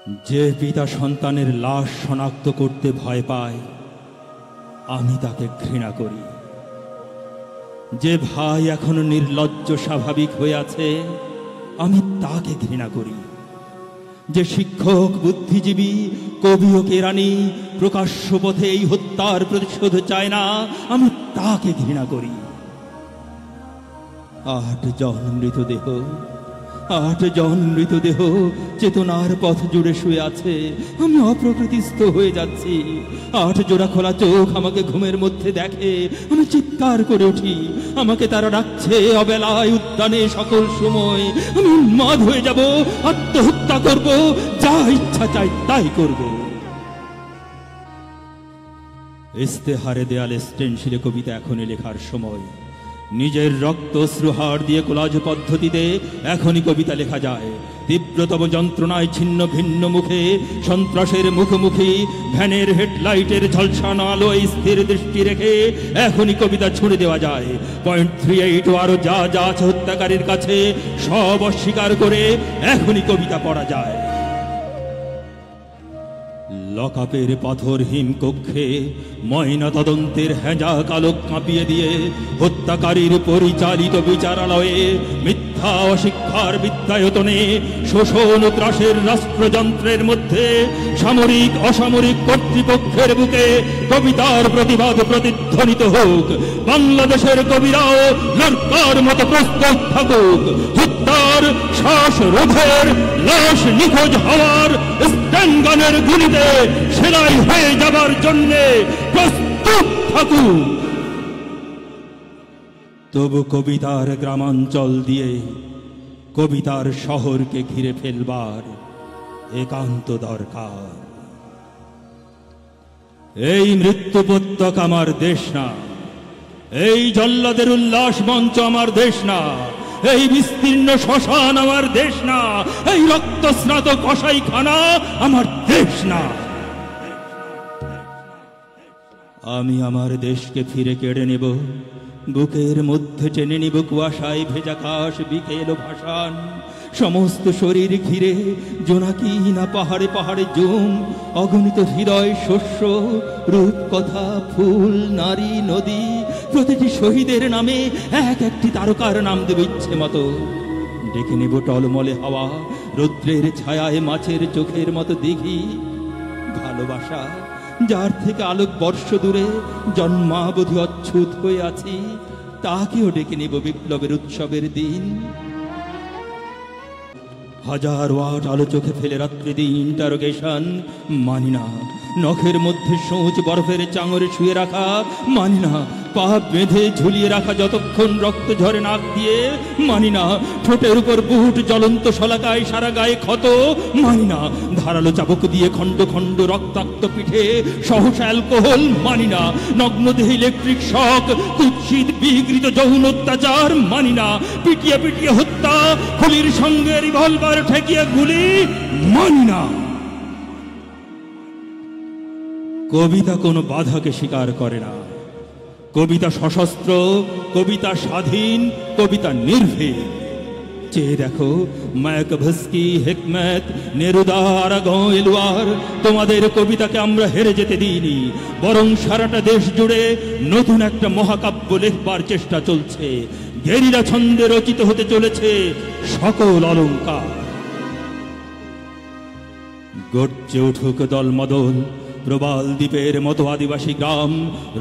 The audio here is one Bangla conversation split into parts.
যে পিতা সন্তানের লাশ শনাক্ত করতে ভয় পায়, আমি তাকে ঘৃণা করি। যে ভাই এখনো নির্লজ্জ স্বাভাবিক হয়ে আছে, আমি তাকে ঘৃণা করি। যে শিক্ষক, বুদ্ধিজীবী, কবি ও কেরানি প্রকাশ্য পথে এই হত্যার প্রতিশোধ চায় না, আমি তাকে ঘৃণা করি। 8 জন মৃতদেহ, 8 জন মৃতদেহ চেতনার পথ জুড়ে শুয়ে আছে। আমি অপ্রকৃতিস্থ হয়ে যাচ্ছি। 8 জোড়া খোলা চোখ আমাকে ঘুমের মধ্যে দেখে। আমি চিৎকার করে উঠি। আমাকে তারা ডাকছে অবেলায়, উদ্যানে, সকল সময়। আমি উন্মাদ হয়ে যাব, আত্মহত্যা করব, যা ইচ্ছা চাই তাই করব। ইস্তেহারে দেয়ালে স্টেনশিলে কবিতা এখনই লেখার সময়। নিজের রক্ত শ্রুহার দিয়ে কোলাজ পদ্ধতিতে এখনই কবিতা লেখা যায়। তীব্রতম যন্ত্রণায় ছিন্ন ভিন্ন মুখে, সন্ত্রাসের মুখোমুখি, ভ্যানের হেডলাইটের ঝলসানো আলোয় স্থির দৃষ্টি রেখে এখনই কবিতা ছুড়ে দেওয়া যায়। .38 ও আরো যা যা আছে হত্যাকারীর কাছে সব অস্বীকার করে এখনই কবিতা পড়া যায়। লকআপের পাথরহীন কক্ষে ময়না তদন্তের হেঁজা কালক কাঁপিয়ে দিয়ে হত্যাকারীর পরিচালিত বিচারালয়ে মিথ্যা অশিক্ষার বিদ্যায়তনে শোষণ ও ত্রাসের রাষ্ট্রযন্ত্রের মধ্যে সামরিক অসামরিক কর্তৃপক্ষের বুকে কবিতার প্রতিবাদ প্রতিধ্বনিত হোক। বাংলাদেশের কবিরাও লড়কার মতো প্রস্তুত থাকুক। হত্যার, শ্বাসরোধের, লাশ নিখোঁজ হওয়ার, স্ট্যানগানের গুলিতে সেলাই হয়ে যাবার জন্য প্রস্তুত থাকুক। তবু কবিতার গ্রামাঞ্চল দিয়ে কবিতার শহরকে ঘিরে ফেলবার একান্ত দরকার। এই মৃত্যু উপত্যকা আমার দেশ না, এই জল্লাদের উল্লাস মঞ্চ আমার দেশ না, এই বিস্তীর্ণ শ্মশান আমার দেশ না, এই রক্তস্নাত কসাইখানা আমার দেশ না। আমি আমার দেশকে ফিরে কেড়ে নেব, বুকের মধ্যে টেনে নিব কুয়াশায় ভেজা কাশ, বিকেল ভাসান। সমস্ত শরীর ঘিরে জোনাকি না পাহাড়ে পাহাড়ে জুম, অগণিত হৃদয়, শস্য, রূপকথা, ফুল, নারী, নদী, প্রতিটি শহীদের নামে এক একটি তারকার নাম দেব ইচ্ছে মতো। ডেকে নেব টলমলে হাওয়া, রৌদ্রের ছায়ায় মাছের চোখের মতো দিঘি। ভালোবাসা, যার থেকে আলোক বর্ষ দূরে জন্মাবধি অচ্ছুত হয়ে আছি, তাকেও ডেকে নেব বিপ্লবের উৎসবের দিন। 1000 ওয়াট আলো চোখে ফেলে রাত্রি দিন ইন্টারোগেশন মানি না। নখের মধ্যে সোঁচ বরফের চাঙরে শুয়ে রাখা মানি না। পা বেঁধে ঝুলিয়ে রাখা যতক্ষণ রক্ত ঝরে নাক দিয়ে মানি না। ঠোঁটের উপর বুট জ্বলন্ত শলাকায় সারা গায়ে ক্ষত মানি না। ধারালো চাবুক দিয়ে খণ্ড খণ্ড রক্তাক্ত পিঠে সহসা অ্যালকোহল মানি না। নগ্ন দেহে ইলেকট্রিক শক, কুৎসিত বিকৃত যৌন অত্যাচার মানি না। পিটিয়ে পিটিয়ে হত্যা, খুলির সঙ্গে রিভলভার ঠেকিয়ে গুলি মানি না। কবিতা কোনো বাধাকে স্বীকার করে না। কবিতা সশস্ত্র, কবিতা স্বাধীন, কবিতা নির্ভীক। চেয়ে দেখো মায়াকভস্কি, হেকমত, নেরুদা, আরাগন, এলুয়ার, তোমাদের কবিতাকে আমরা হেরে যেতে দিইনি, বরং সারাটা দেশ জুড়ে নতুন একটা মহাকাব্য লেখবার চেষ্টা চলছে। গেরিলা ছন্দে রচিত হতে চলেছে সকল অলঙ্কার। গর্জে উঠুক দলমদল প্রবাল দ্বীপের মতো আদিবাসী গ্রাম,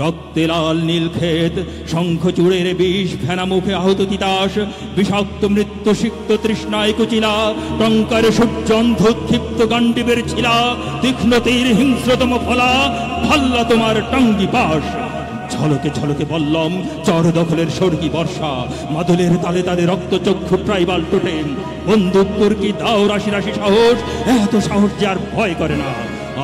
রক্তে লাল নীল ক্ষেত, শঙ্খচূড়ের বিষ, ফেনা মুখে আহত তিতাস, বিষাক্ত মৃত্যু সিক্ত তৃষ্ণায় কুচিলা, টঙ্কারে সূর্য অন্ধ ক্ষিপ্ত গান্ডিবের ছিলা, তীক্ষ্ণ তীর হিংস্রতম ফলা, ভাল্লা তোমার টাঙ্গি পাশ। ঝলকে ঝলকে বললম চর দখলের স্বর্গী বর্ষা, মাদলের তালে তালে রক্ত চক্ষু ট্রাইবাল টোটেম। বন্দুক তুর্কি দাও রাশি রাশি সাহস, এত সাহস যে আর ভয় করে না।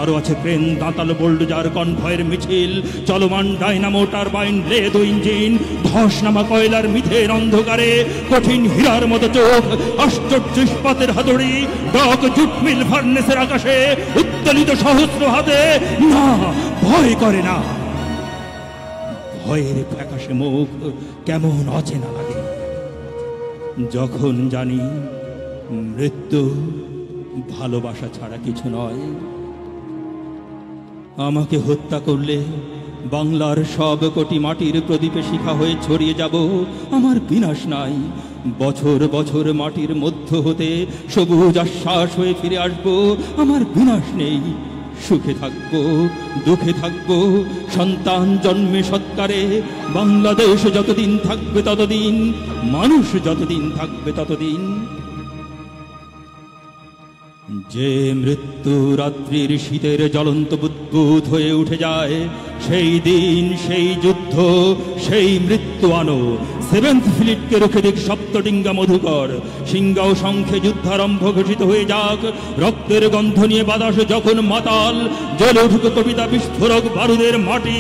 আরো আছে ক্রেন, দাঁতালো বোল্ডোজার, কনভয়ের মিছিল, চলমান ডাইনামো টারবাইন, লেদ ইঞ্জিন, ধস নামা কয়লার মিথের অন্ধকারে কঠিন হীরার মতো চোখ, আশ্চর্য ইস্পাতের হাতুড়ি, ডক জুট মিল ফার্নেসের আকাশে উত্তোলিত সহস্র হাতে। না, ভয় করে না। ভয়ের ফ্যাকাশে মুখ কেমন অচেনা লাগে যখন জানি মৃত্যু ভালোবাসা ছাড়া কিছু নয়। আমাকে হত্যা করলে বাংলার সব কোটি মাটির প্রদীপে শিখা হয়ে ছড়িয়ে যাব, আমার বিনাশ নাই। বছর বছর মাটির মধ্য হতে সবুজ আশ্বাস হয়ে ফিরে আসব, আমার বিনাশ নেই। সুখে থাকবো, দুঃখে থাকবো, সন্তান জন্মে সৎকারে। বাংলাদেশ যতদিন থাকবে ততদিন, মানুষ যতদিন থাকবে ততদিন। যে মৃত্যু রাত্রির শীতের জ্বলন্ত বুদ্বুদ হয়ে উঠে যায়, সেই দিন, সেই যুদ্ধ, সেই মৃত্যু আনো। সেভেন্থ ফ্লিটকে রুখে দিক সপ্তডিঙ্গা মধুকর। সিংহ ও শঙ্খে যুদ্ধারম্ভ ঘোষিত হয়ে যাক। রক্তের গন্ধ নিয়ে বাতাস যখন মাতাল, জ্বলে উঠুক কবিতা বিস্ফোরক বারুদের মাটি।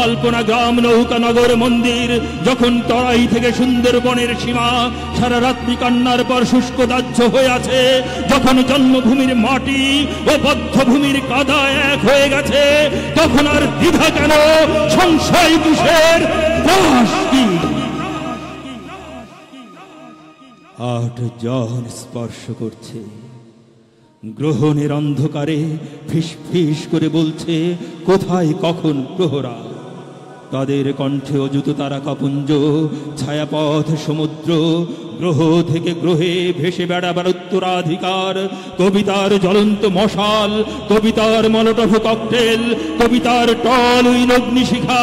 আলপনা গ্রাম, নৌকানগর, মন্দির যখন তরাই থেকে সুন্দরবনের সীমা সারা রাত্রি কান্নার পর শুষ্ক দাহ্য হয়ে আছে, যখন জন্মভূমির মাটি ও বদ্ধভূমির কাদা এক হয়ে গেছে, তখন আর দ্বিধা কেন, সংশয় কিসের, দাস কি? 8 জন স্পর্শ করছে, গ্রহণের অন্ধকারে ফিস ফিস করে বলছে কোথায় কখন প্রহরা। তাদের কণ্ঠে অযুত তারা কাপুঞ্জ, ছায়াপথ সমুদ্র, গ্রহ থেকে গ্রহে ভেসে বেড়াবার উত্তরাধিকার। কবিতার জ্বলন্ত মশাল, কবিতার মলোটভ ককটেল, কবিতার টল অগ্নিশিখা,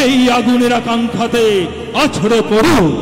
এই আগুনের আকাঙ্ক্ষাতে আছড়ে পড়ুক।